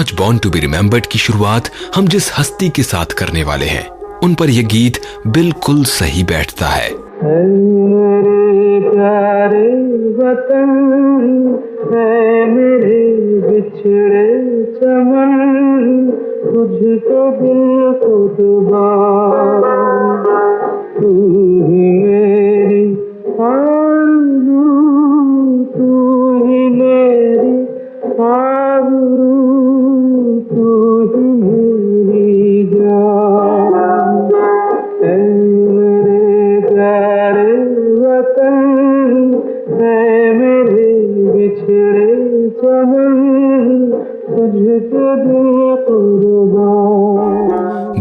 आज born to be remembered की शुरुआत हम जिस हस्ती के साथ करने वाले हैं, उन पर यह गीत बिल्कुल सही बैठता है। मेरे प्यारे वतन, है मेरे बिछड़े चमन, तुझको दिल कुर्बान, तू ही मेरी आरज़ू, तू ही मेरी आबरू, तू ही मेरी जान, ऐ मेरे प्यारे वतन, है मेरे बिछड़े चमन, तुझको दिल कुर्बान।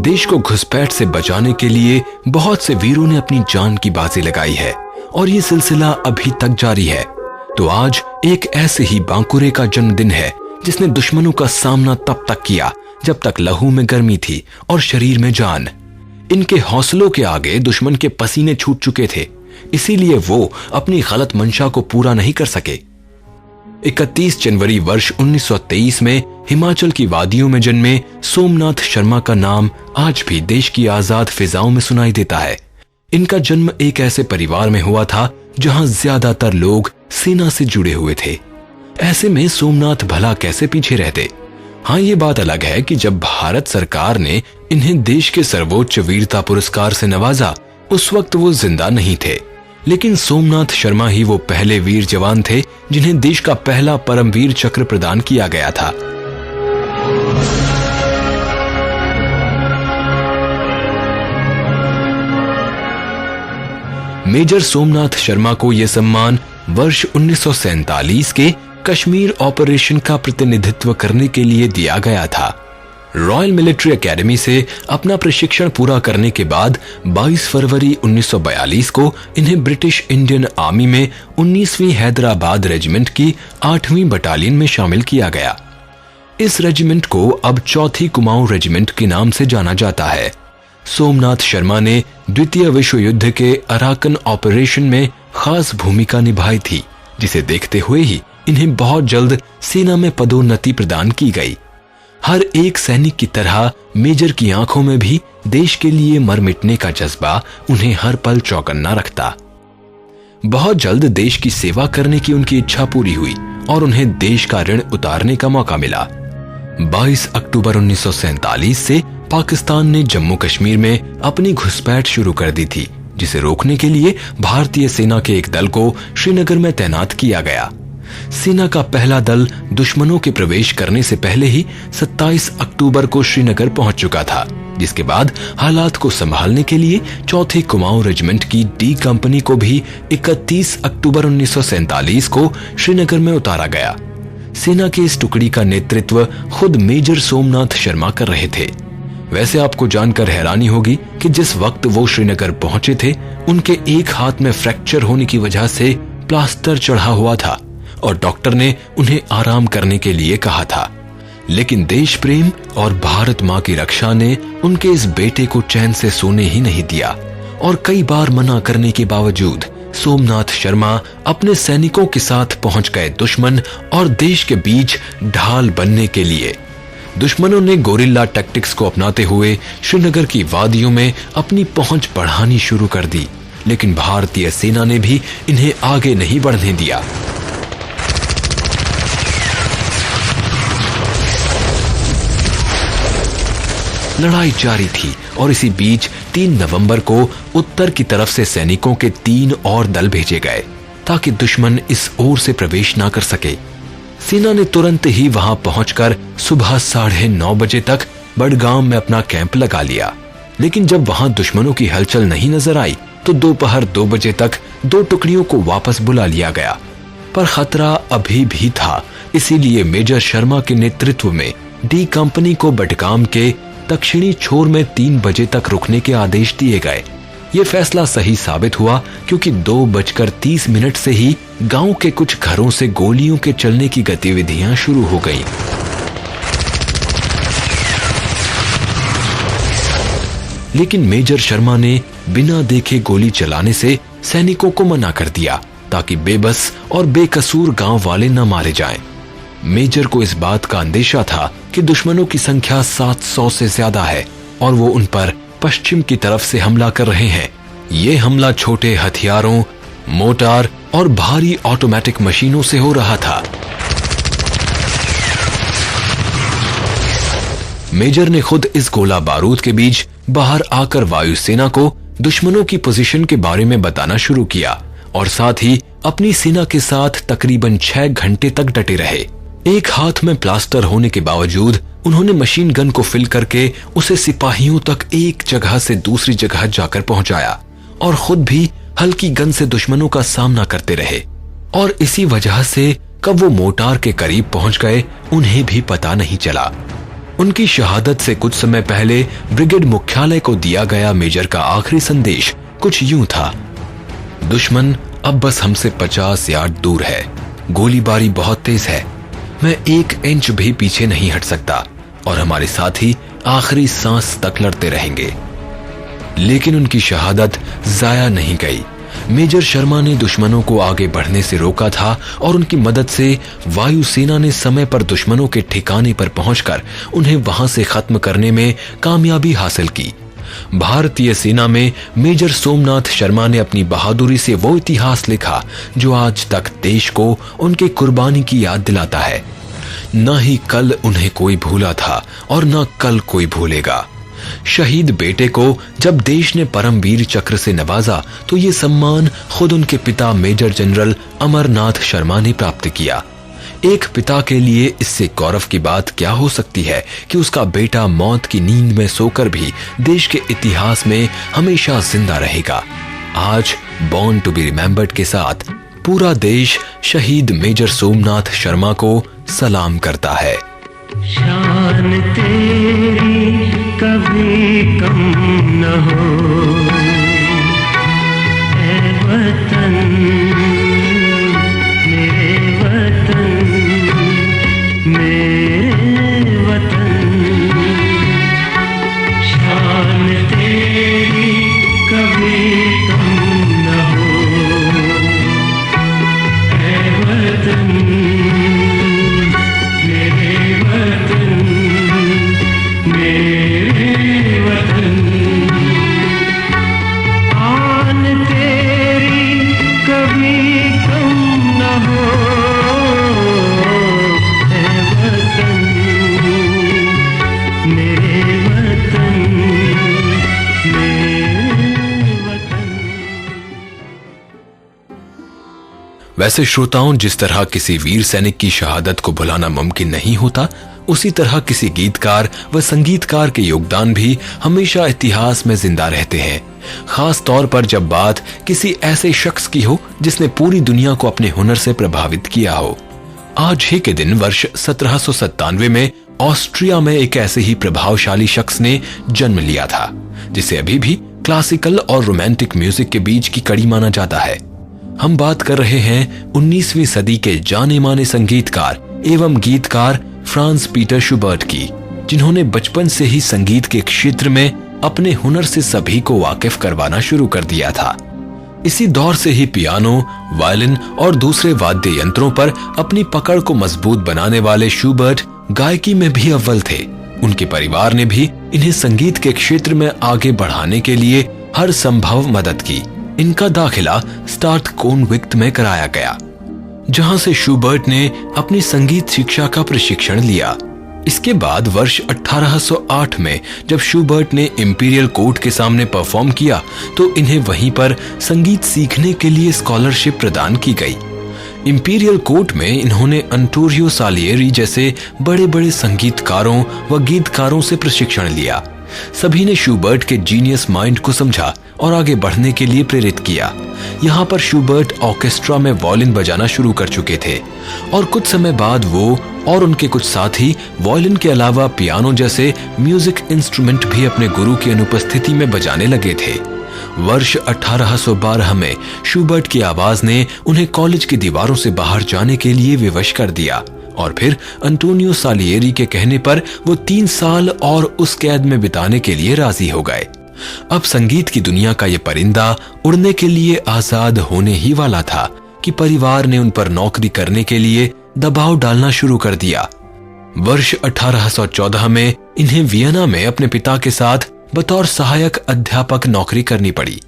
देश को घुसपैठ से बचाने के लिए बहुत से वीरों ने अपनी जान की बाजी लगाई है और ये सिलसिला अभी तक जारी है। तो आज एक ऐसे ही बांकुरे का जन्मदिन है जिसने दुश्मनों का सामना तब तक किया जब तक लहू में गर्मी थी और शरीर में जान। इनके हौसलों के आगे दुश्मन के पसीने छूट चुके थे, इसीलिए वो अपनी गलत मंशा को पूरा नहीं कर सके। 31 जनवरी वर्ष 1923 में हिमाचल की वादियों में जन्मे सोमनाथ शर्मा का नाम आज भी देश की आजाद फिजाओं में सुनाई देता है। इनका जन्म एक ऐसे परिवार में हुआ था जहां ज्यादातर लोग सेना से जुड़े हुए थे। ऐसे में सोमनाथ भला कैसे पीछे रहते। हाँ, ये बात अलग है कि जब भारत सरकार ने इन्हें देश के सर्वोच्च वीरता पुरस्कार से नवाजा, उस वक्त वो जिंदा नहीं थे। लेकिन सोमनाथ शर्मा ही वो पहले वीर जवान थे जिन्हें देश का पहला परमवीर चक्र प्रदान किया गया था। मेजर सोमनाथ शर्मा को यह सम्मान वर्ष 1947 के कश्मीर ऑपरेशन का प्रतिनिधित्व करने के लिए दिया गया था। रॉयल मिलिट्री एकेडमी से अपना प्रशिक्षण पूरा करने के बाद 22 फरवरी 1942 को इन्हें ब्रिटिश इंडियन आर्मी में 19वीं हैदराबाद रेजिमेंट की 8वीं बटालियन में शामिल किया गया। इस रेजिमेंट को अब 4थी कुमाऊं रेजिमेंट के नाम से जाना जाता है। सोमनाथ शर्मा ने द्वितीय विश्व युद्ध के अराकन ऑपरेशन में खास भूमिका निभाई थी, जिसे देखते हुए ही इन्हें बहुत जल्द सेना में पदोन्नति प्रदान की गई। हर एक सैनिक की तरह मेजर की आंखों में भी देश के लिए मर मिटने का जज्बा उन्हें हर पल चौकन्ना रखता। बहुत जल्द देश की सेवा करने की उनकी इच्छा पूरी हुई और उन्हें देश का ऋण उतारने का मौका मिला। 22 अक्टूबर 1947 से पाकिस्तान ने जम्मू कश्मीर में अपनी घुसपैठ शुरू कर दी थी, जिसे रोकने के लिए भारतीय सेना के एक दल को श्रीनगर में तैनात किया गया। सेना का पहला दल दुश्मनों के प्रवेश करने से पहले ही 27 अक्टूबर को श्रीनगर पहुंच चुका था, जिसके बाद हालात को संभालने के लिए 4थी कुमाऊं रेजिमेंट की डी कंपनी को भी 31 अक्टूबर 1947 को श्रीनगर में उतारा गया। सेना की इस टुकड़ी का नेतृत्व खुद मेजर सोमनाथ शर्मा कर रहे थे। वैसे आपको जानकर हैरानी होगी कि जिस वक्त वो श्रीनगर पहुंचे थे, उनके एक हाथ में फ्रैक्चर होने की वजह से प्लास्टर चढ़ा हुआ था और डॉक्टर ने उन्हें आराम करने के लिए कहा था। लेकिन देश प्रेम और भारत माँ की रक्षा ने उनके इस बेटे को चैन से सोने ही नहीं दिया और कई बार मना करने के बावजूद सोमनाथ शर्मा अपने सैनिकों के साथ पहुंच गए दुश्मन और देश के बीच ढाल बनने के लिए। दुश्मनों ने गोरिल्ला टैक्टिक्स को अपनाते हुए श्रीनगर की वादियों में अपनी पहुंच बढ़ानी शुरू कर दी, लेकिन भारतीय सेना ने भी इन्हें आगे नहीं बढ़ने दिया। लड़ाई जारी थी और इसी बीच 3 नवंबर को उत्तर की तरफ से सैनिकों के 3 और दल भेजे गए ताकि दुश्मन इस ओर से प्रवेश ना कर सके। सेना ने तुरंत ही वहां पहुंचकर सुबह 9:30 बजे तक बड़गाम में अपना कैंप लगा लिया। लेकिन जब वहां दुश्मनों की हलचल नहीं नजर आई तो दोपहर 2 बजे तक 2 टुकड़ियों को वापस बुला लिया गया। पर खतरा अभी भी था, इसीलिए मेजर शर्मा के नेतृत्व में डी कंपनी को बडगाम के दक्षिणी छोर में 3 बजे तक रुकने के आदेश दिए गए। ये फैसला सही साबित हुआ क्योंकि 2:30 से ही गांव के कुछ घरों से गोलियों के चलने की गतिविधियां शुरू हो गईं। लेकिन मेजर शर्मा ने बिना देखे गोली चलाने से सैनिकों को मना कर दिया ताकि बेबस और बेकसूर गांव वाले न मारे जाएं। मेजर को इस बात का अंदेशा था कि दुश्मनों की संख्या 700 से ज्यादा है और वो उन पर पश्चिम की तरफ से हमला कर रहे हैं। ये हमला छोटे हथियारों, मोटार और भारी ऑटोमेटिक मशीनों से हो रहा था। मेजर ने खुद इस गोला बारूद के बीच बाहर आकर वायुसेना को दुश्मनों की पोजीशन के बारे में बताना शुरू किया और साथ ही अपनी सेना के साथ तकरीबन 6 घंटे तक डटे रहे। एक हाथ में प्लास्टर होने के बावजूद उन्होंने मशीन गन को फिल करके उसे सिपाहियों तक एक जगह से दूसरी जगह जाकर पहुंचाया और खुद भी हल्की गन से दुश्मनों का सामना करते रहे। और इसी वजह से कब वो मोटार के करीब पहुंच गए उन्हें भी पता नहीं चला। उनकी शहादत से कुछ समय पहले ब्रिगेड मुख्यालय को दिया गया मेजर का आखिरी संदेश कुछ यूं था: दुश्मन अब बस हमसे 50 यार्ड दूर है, गोलीबारी बहुत तेज है, मैं 1 इंच भी पीछे नहीं हट सकता और हमारे साथी आखिरी सांस तक लड़ते रहेंगे। लेकिन उनकी शहादत जाया नहीं गई। मेजर शर्मा ने दुश्मनों को आगे बढ़ने से रोका था और उनकी मदद से वायुसेना ने समय पर दुश्मनों के ठिकाने पर पहुंचकर उन्हें वहां से खत्म करने में कामयाबी हासिल की। भारतीय सेना में मेजर सोमनाथ शर्मा ने अपनी बहादुरी से वो इतिहास लिखा जो आज तक देश को उनके कुर्बानी की याद दिलाता है। न ही कल उन्हें कोई भूला था और न कल कोई भूलेगा। शहीद बेटे को जब देश ने परमवीर चक्र से नवाजा तो ये सम्मान खुद उनके पिता मेजर जनरल अमरनाथ शर्मा ने प्राप्त किया। एक पिता के लिए इससे गौरव की बात क्या हो सकती है कि उसका बेटा मौत की नींद में सोकर भी देश के इतिहास में हमेशा जिंदा रहेगा। आज बॉर्न टू बी रिमेंबर्ड के साथ पूरा देश शहीद मेजर सोमनाथ शर्मा को सलाम करता है। शान तेरी कभी कम न हो ऐ वतन, मेरे वतन, मेरे वतन। शान तेरी कभी कम न हो ऐ वतन, मेरे वतन, मेरे वतन। आन तेरी कभी कम न हो ऐ वतन, मेरे वतन, मेरे वतन। वैसे श्रोताओं, जिस तरह किसी वीर सैनिक की शहादत को भुलाना मुमकिन नहीं होता, उसी तरह किसी गीतकार व संगीतकार के योगदान भी हमेशा इतिहास में जिंदा रहते हैं, खास तौर पर जब बात किसी ऐसे शख्स की हो जिसने पूरी दुनिया को अपने हुनर से प्रभावित किया हो। आज ही के दिन वर्ष 1797 में ऑस्ट्रिया में एक ऐसे ही प्रभावशाली शख्स ने जन्म लिया था जिसे अभी भी क्लासिकल और रोमांटिक म्यूजिक के बीच की कड़ी माना जाता है। हम बात कर रहे हैं 19वीं सदी के जाने माने संगीतकार एवं गीतकार फ्रांस पीटर शुबर्ट की, जिन्होंने बचपन से ही संगीत के क्षेत्र में अपने हुनर से सभी को वाकिफ करवाना शुरू कर दिया था। इसी दौर से ही पियानो, वायलिन और दूसरे वाद्य यंत्रों पर अपनी पकड़ को मजबूत बनाने वाले शुबर्ट गायकी में भी अव्वल थे। उनके परिवार ने भी इन्हें संगीत के क्षेत्र में आगे बढ़ाने के लिए हर संभव मदद की। इनका दाखिला स्टार्ट कोनविक्ट में कराया गया, जहां से शुबर्ट ने अपनी संगीत शिक्षा का प्रशिक्षण लिया। इसके बाद वर्ष 1808 में जब शुबर्ट ने इंपीरियल कोर्ट के सामने परफॉर्म किया तो इन्हें वहीं पर संगीत सीखने के लिए स्कॉलरशिप प्रदान की गई। इंपीरियल कोर्ट में इन्होंने अंटोरियो सालियरी जैसे बड़े बड़े संगीतकारों व गीतकारों से प्रशिक्षण लिया। सभी ने शुबर्ट के जीनियस माइंड को समझा और आगे बढ़ने के लिए प्रेरित किया। यहाँ पर शुबर्ट ऑर्केस्ट्रा में वायलिन बजाना शुरू कर चुके थे और कुछ समय बाद वो और उनके कुछ साथी वायलिन के अलावा पियानो जैसे म्यूजिक इंस्ट्रूमेंट भी अपने गुरु की अनुपस्थिति में बजाने लगे थे। वर्ष 1812 में शुबर्ट की आवाज ने उन्हें कॉलेज की दीवारों से बाहर जाने के लिए विवश कर दिया और फिर अंटोनियो सालियरी के कहने पर वो 3 साल और उस कैद में बिताने के लिए राजी हो गए। अब संगीत की दुनिया का ये परिंदा उड़ने के लिए आजाद होने ही वाला था कि परिवार ने उन पर नौकरी करने के लिए दबाव डालना शुरू कर दिया। वर्ष 1814 में इन्हें वियना में अपने पिता के साथ बतौर सहायक अध्यापक नौकरी करनी पड़ी।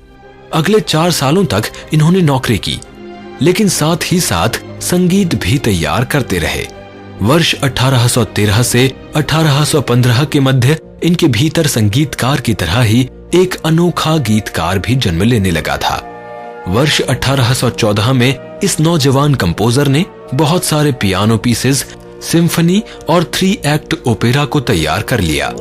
अगले 4 सालों तक इन्होंने नौकरी की, लेकिन साथ ही साथ संगीत भी तैयार करते रहे। वर्ष 1813 से 1815 के मध्य इनके भीतर संगीतकार की तरह ही एक अनोखा गीतकार भी जन्म लेने लगा था। वर्ष 1814 में इस नौजवान कंपोजर ने बहुत सारे पियानो पीसेस, सिम्फनी और 3 एक्ट ओपेरा को तैयार कर लिया।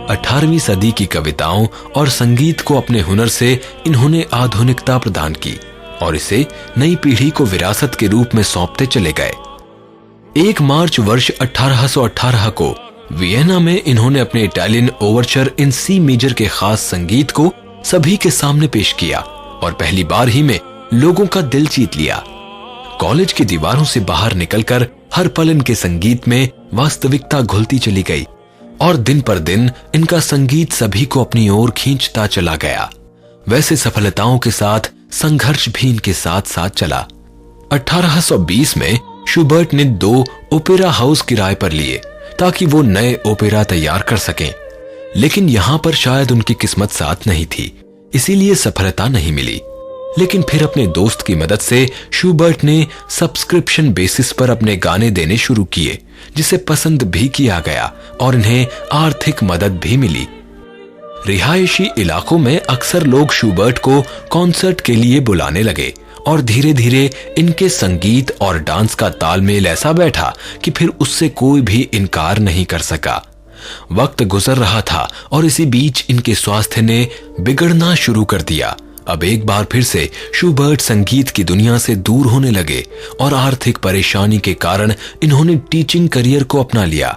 अठारहवीं सदी की कविताओं और संगीत को अपने हुनर से इन्होंने आधुनिकता प्रदान की और इसे नई पीढ़ी को विरासत के रूप में सौंपते चले गए। 1 मार्च वर्ष 1818 को वियना में इन्होंने अपने इटालियन ओवरचर इन सी मेजर के खास संगीत को सभी के सामने पेश किया और पहली बार ही में लोगों का दिल जीत लिया। कॉलेज की दीवारों से बाहर निकलकर हर पल इनके संगीत में वास्तविकता घुलती चली गई और दिन पर दिन इनका संगीत सभी को अपनी ओर खींचता चला गया। वैसे सफलताओं के साथ संघर्ष भी इनके साथ साथ चला। 1820 में शूबर्ट ने 2 ओपेरा हाउस किराए पर लिए ताकि वो नए ओपेरा तैयार कर सकें, लेकिन यहां पर शायद उनकी किस्मत साथ नहीं थी, इसीलिए सफलता नहीं मिली। लेकिन फिर अपने दोस्त की मदद से शूबर्ट ने सब्सक्रिप्शन बेसिस पर अपने गाने देने शुरू किए, जिसे पसंद भी किया गया और इन्हें आर्थिक मदद भी मिली। रिहायशी इलाकों में अक्सर लोग शूबर्ट को कॉन्सर्ट के लिए बुलाने लगे और धीरे धीरे इनके संगीत और डांस का तालमेल ऐसा बैठा कि फिर उससे कोई भी इनकार नहीं कर सका। वक्त गुजर रहा था और इसी बीच इनके स्वास्थ्य ने बिगड़ना शुरू कर दिया। अब एक बार फिर से शूबर्ट संगीत की दुनिया से दूर होने लगे और आर्थिक परेशानी के कारण इन्होंने टीचिंग करियर को अपना लिया।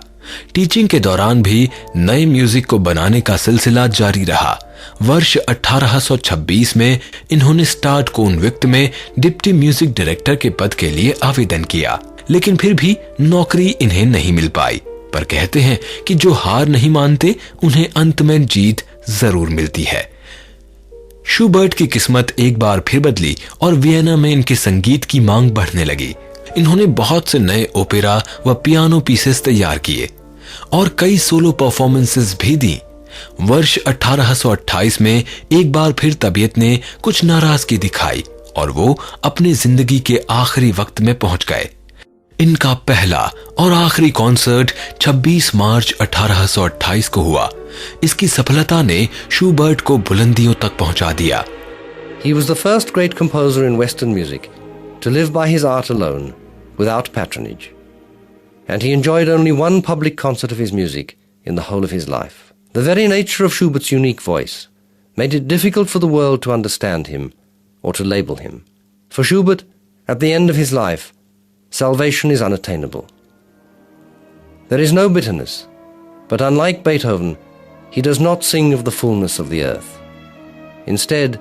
टीचिंग के दौरान भी नए म्यूजिक को बनाने का सिलसिला जारी रहा। वर्ष 1826 में इन्होंने स्टार्ट कॉन्विक्ट में डिप्टी म्यूजिक डायरेक्टर के पद के लिए आवेदन किया, लेकिन फिर भी नौकरी इन्हें नहीं मिल पाई। पर कहते हैं कि जो हार नहीं मानते उन्हें अंत में जीत जरूर मिलती है। शूबर्ट की किस्मत एक बार फिर बदली और वियना में इनके संगीत की मांग बढ़ने लगी। इन्होंने बहुत से नए ओपेरा व पियानो पीसेस तैयार किए और कई सोलो परफॉर्मेंसेस भी दी। वर्ष 1828 में एक बार फिर तबीयत ने कुछ नाराजगी दिखाई और वो अपनी जिंदगी के आखिरी वक्त में पहुंच गए। इनका पहला और आखिरी कॉन्सर्ट 26 मार्च 1828 को हुआ। इसकी सफलता ने शूबर्ट को बुलंदियों तक पहुंचा दिया। He was the first great composer in Western music to live by his art alone, without patronage. And he enjoyed only one public concert of his music in the whole of his life. The very nature of Schubert's unique voice made it difficult for the world to understand him or to label him. For Schubert, at the end of his life, salvation is unattainable. There is no bitterness, but unlike Beethoven, he does not sing of the fullness of the earth. Instead,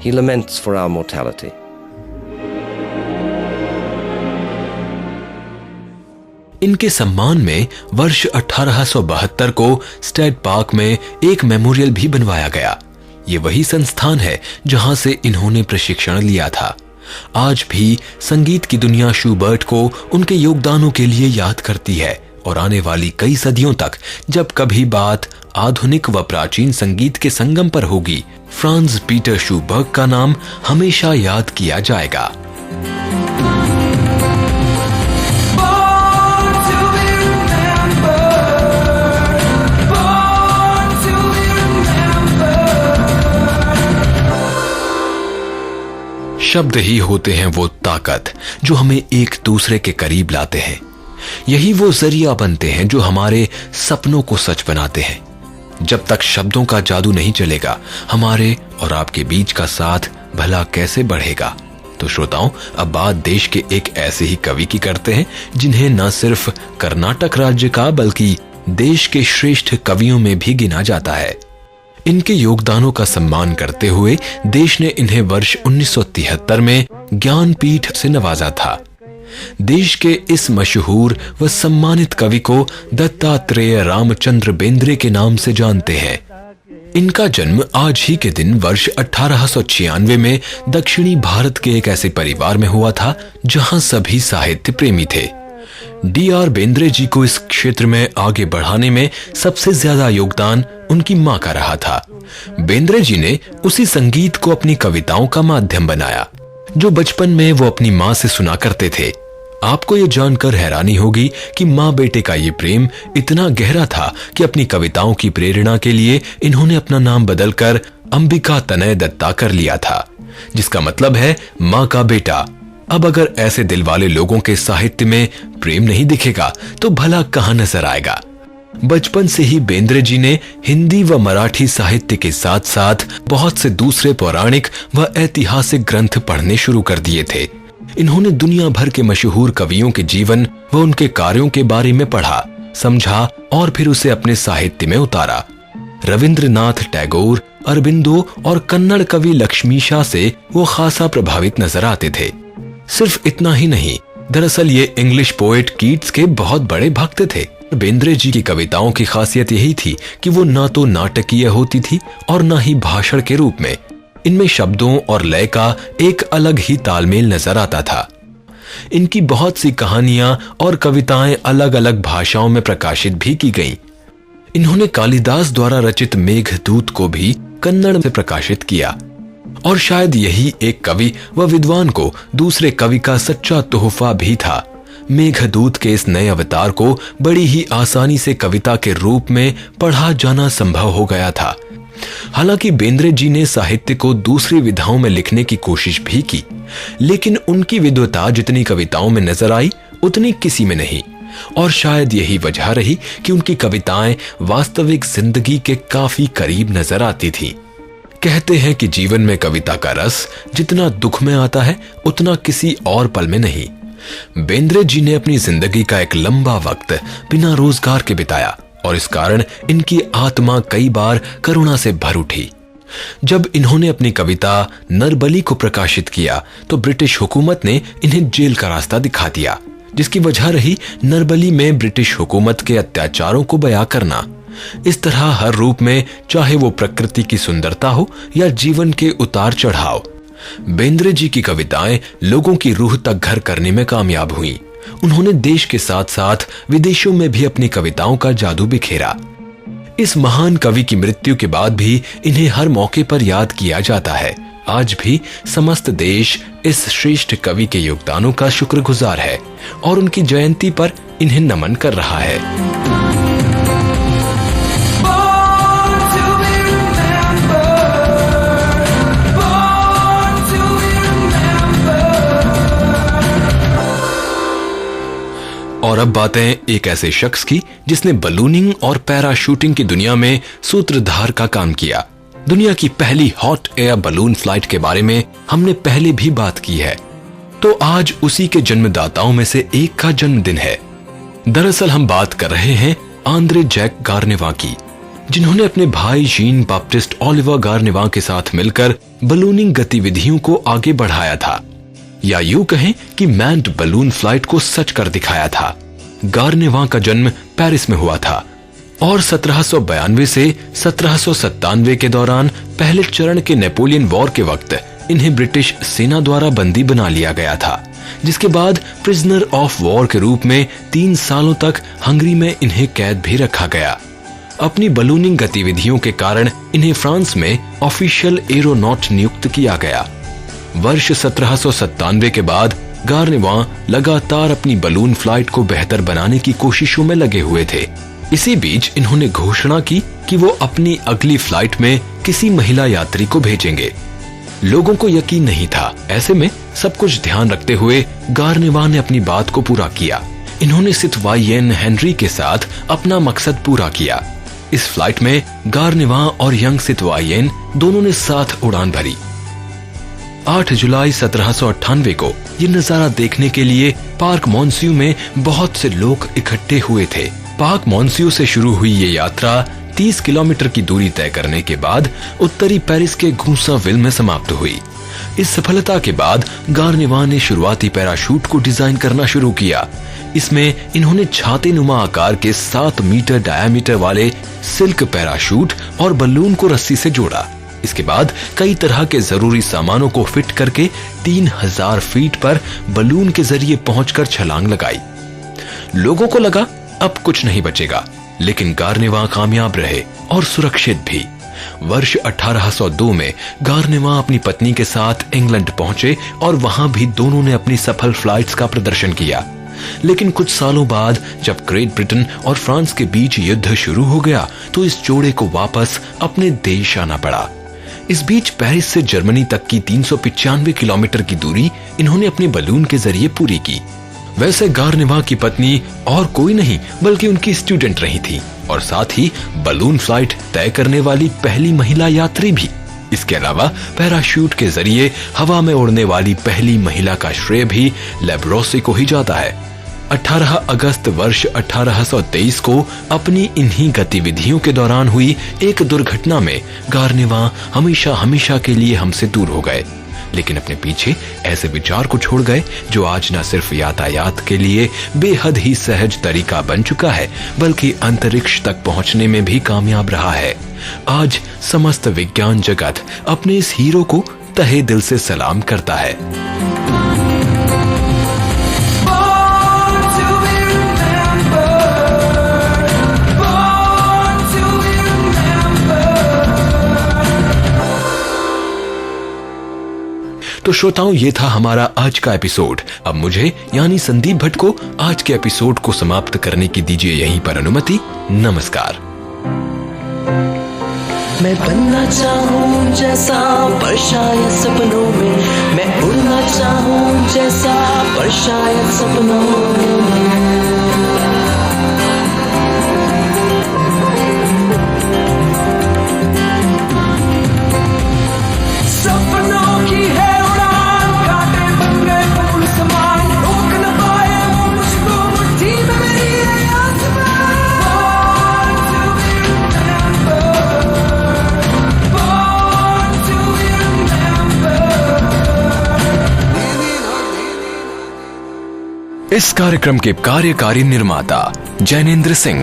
he laments for our mortality. इनके सम्मान में वर्ष 1872 को state park में एक memorial भी बनवाया गया। ये वही संस्थान है जहां से इन्होंने प्रशिक्षण लिया था। आज भी संगीत की दुनिया शूबर्ट को उनके योगदानों के लिए याद करती है और आने वाली कई सदियों तक जब कभी बात आधुनिक व प्राचीन संगीत के संगम पर होगी, फ्रांज पीटर शूबर्ट का नाम हमेशा याद किया जाएगा। शब्द ही होते हैं वो ताकत जो हमें एक दूसरे के करीब लाते हैं। यही वो जरिया बनते हैं जो हमारे सपनों को सच बनाते हैं। जब तक शब्दों का जादू नहीं चलेगा, हमारे और आपके बीच का साथ भला कैसे बढ़ेगा। तो श्रोताओं, अब बात देश के एक ऐसे ही कवि की करते हैं जिन्हें न सिर्फ कर्नाटक राज्य का बल्कि देश के श्रेष्ठ कवियों में भी गिना जाता है। इनके योगदानों का सम्मान करते हुए देश ने इन्हें वर्ष 1973 में ज्ञानपीठ से नवाजा था। देश के इस मशहूर व सम्मानित कवि को दत्तात्रेय रामचंद्र बेंद्रे के नाम से जानते हैं। इनका जन्म आज ही के दिन वर्ष 1896 में दक्षिणी भारत के एक ऐसे परिवार में हुआ था जहां सभी साहित्य प्रेमी थे। D.R. बेंद्रे जी को इस क्षेत्र में आगे बढ़ाने में सबसे ज्यादा योगदान उनकी मां का रहा था। बेंद्रे जी ने उसी संगीत को अपनी कविताओं का माध्यम बनाया जो बचपन में वो अपनी मां से सुना करते थे। आपको ये जानकर हैरानी होगी कि मां बेटे का ये प्रेम इतना गहरा था कि अपनी कविताओं की प्रेरणा के लिए इन्होंने अपना नाम बदलकर अंबिका तनय दत्ता कर लिया था, जिसका मतलब है मां का बेटा। अब अगर ऐसे दिल वाले लोगों के साहित्य में प्रेम नहीं दिखेगा तो भला कहां नजर आएगा। बचपन से ही बेंद्रे जी ने हिंदी व मराठी साहित्य के साथ साथ बहुत से दूसरे पौराणिक व ऐतिहासिक ग्रंथ पढ़ने शुरू कर दिए थे। इन्होंने दुनिया भर के मशहूर कवियों के जीवन व उनके कार्यों के बारे में पढ़ा, समझा और फिर उसे अपने साहित्य में उतारा। रविंद्रनाथ टैगोर, अरबिंदो और कन्नड़ कवि लक्ष्मीशा से वो खासा प्रभावित नजर आते थे। सिर्फ इतना ही नहीं, दरअसल ये इंग्लिश पोएट कीट्स के बहुत बड़े भक्त थे। बेंद्रे जी की कविताओं की खासियत यही थी कि वो ना तो नाटकीय होती थी और ना ही भाषण के रूप में। इनमें शब्दों और लय का एक अलग ही तालमेल नजर आता था। इनकी बहुत सी कहानियां और कविताएं अलग अलग भाषाओं में प्रकाशित भी की गईं। इन्होंने कालिदास द्वारा रचित मेघदूत को भी कन्नड़ में प्रकाशित किया और शायद यही एक कवि व विद्वान को दूसरे कवि का सच्चा तोहफा भी था। मेघदूत के इस नए अवतार को बड़ी ही आसानी से कविता के रूप में पढ़ा जाना संभव हो गया था। हालांकि बेंद्रे जी ने साहित्य को दूसरी विधाओं में लिखने की कोशिश भी की, लेकिन उनकी विद्वता जितनी कविताओं में नजर आई उतनी किसी में नहीं, और शायद यही वजह रही कि उनकी कविताएं वास्तविक जिंदगी के काफी करीब नजर आती थी। कहते हैं कि जीवन में कविता का रस जितना दुख में आता है उतना किसी और पल में नहीं। बेंद्रे जी ने अपनी जिंदगी का एक लंबा वक्त बिना रोजगार के बिताया और इस कारण इनकी आत्मा कई बार करुणा से भर उठी। जब इन्होंने अपनी कविता नरबली को प्रकाशित किया तो ब्रिटिश हुकूमत ने इन्हें जेल का रास्ता दिखा दिया, जिसकी वजह रही नरबली में ब्रिटिश हुकूमत के अत्याचारों को बयां करना। इस तरह हर रूप में, चाहे वो प्रकृति की सुंदरता हो या जीवन के उतार चढ़ाव, बेंद्रे जी की कविताएं लोगों की रूह तक घर करने में कामयाब हुई। उन्होंने देश के साथ साथ विदेशों में भी अपनी कविताओं का जादू बिखेरा। इस महान कवि की मृत्यु के बाद भी इन्हें हर मौके पर याद किया जाता है। आज भी समस्त देश इस श्रेष्ठ कवि के योगदानों का शुक्रगुजार है और उनकी जयंती पर इन्हें नमन कर रहा है। और अब बातें एक ऐसे शख्स की जिसने बलूनिंग और पैराशूटिंग की दुनिया में सूत्रधार का काम किया। दुनिया की पहली हॉट एयर बलून फ्लाइट के बारे में हमने पहले भी बात की है, तो आज उसी के जन्मदाताओं में से एक का जन्मदिन है। दरअसल हम बात कर रहे हैं आंद्रे जैक गार्नेवा की, जिन्होंने अपने भाई जीन बाप्टिस्ट ओलिवर गार्नेवा के साथ मिलकर बलूनिंग गतिविधियों को आगे बढ़ाया था, या यूं कहें कि मैन्ड बलून फ्लाइट को सच कर दिखाया था। गार्नेवा का जन्म पेरिस में हुआ था और 1792 से 1797 के दौरान पहले चरण के नेपोलियन वॉर के वक्त इन्हें ब्रिटिश सेना द्वारा बंदी बना लिया गया था, जिसके बाद प्रिजनर ऑफ वॉर के रूप में 3 सालों तक हंगरी में इन्हें कैद भी रखा गया। अपनी बलूनिंग गतिविधियों के कारण इन्हें फ्रांस में ऑफिशियल एरोनॉट नियुक्त किया गया। वर्ष 1797 के बाद गार्नेवा लगातार अपनी बलून फ्लाइट को बेहतर बनाने की कोशिशों में लगे हुए थे। इसी बीच इन्होंने घोषणा की कि वो अपनी अगली फ्लाइट में किसी महिला यात्री को भेजेंगे। लोगों को यकीन नहीं था। ऐसे में सब कुछ ध्यान रखते हुए गार्नेवा ने अपनी बात को पूरा किया। इन्होंने सितवायेन हेनरी के साथ अपना मकसद पूरा किया। इस फ्लाइट में गार्नेवा और यंग सितवायेन दोनों ने साथ उड़ान भरी। 8 जुलाई 1798 को ये नजारा देखने के लिए पार्क मॉन्स्यू में बहुत से लोग इकट्ठे हुए थे। पार्क मॉन्स्यू से शुरू हुई ये यात्रा 30 किलोमीटर की दूरी तय करने के बाद उत्तरी पेरिस के गूसाविल में समाप्त हुई। इस सफलता के बाद गार्नेवा ने शुरुआती पैराशूट को डिजाइन करना शुरू किया। इसमें इन्होंने छाते नुमा आकार के 7 मीटर डायामीटर वाले सिल्क पैराशूट और बलून को रस्सी से जोड़ा। इसके बाद कई तरह के जरूरी सामानों को फिट करके 3000 फीट पर बलून के जरिए पहुंचकर छलांग लगाई। लोगों को लगा अब कुछ नहीं बचेगा, लेकिन गार्नेवा कामयाब रहे और सुरक्षित भी। वर्ष 1802 में गार्नेवा अपनी पत्नी के साथ इंग्लैंड पहुंचे और वहां भी दोनों ने अपनी सफल फ्लाइट्स का प्रदर्शन किया। लेकिन कुछ सालों बाद जब ग्रेट ब्रिटेन और फ्रांस के बीच युद्ध शुरू हो गया तो इस जोड़े को वापस अपने देश आना पड़ा। इस बीच पेरिस से जर्मनी तक की 395 किलोमीटर की दूरी इन्होंने अपने बलून के जरिए पूरी की। वैसे गार्नेवा की पत्नी और कोई नहीं बल्कि उनकी स्टूडेंट रही थी और साथ ही बलून फ्लाइट तय करने वाली पहली महिला यात्री भी। इसके अलावा पैराशूट के जरिए हवा में उड़ने वाली पहली महिला का श्रेय भी ले ब्रोसे को ही जाता है। 18 अगस्त वर्ष 1823 को अपनी इन्हीं गतिविधियों के दौरान हुई एक दुर्घटना में गार्नेवा हमेशा के लिए हमसे दूर हो गए, लेकिन अपने पीछे ऐसे विचार को छोड़ गए जो आज न सिर्फ यातायात के लिए बेहद ही सहज तरीका बन चुका है, बल्कि अंतरिक्ष तक पहुंचने में भी कामयाब रहा है। आज समस्त विज्ञान जगत अपने इस हीरो को तहे दिल से सलाम करता है। तो श्रोताओं, ये था हमारा आज का एपिसोड। अब मुझे यानी संदीप भट्ट को आज के एपिसोड को समाप्त करने की दीजिए यहीं पर अनुमति। नमस्कार। मैं बनना चाहूं जैसा पर शायद सपनों में, मैं उड़ना चाहूं जैसा पर शायद सपनों में। इस कार्यक्रम के कार्यकारी निर्माता जैनेन्द्र सिंह,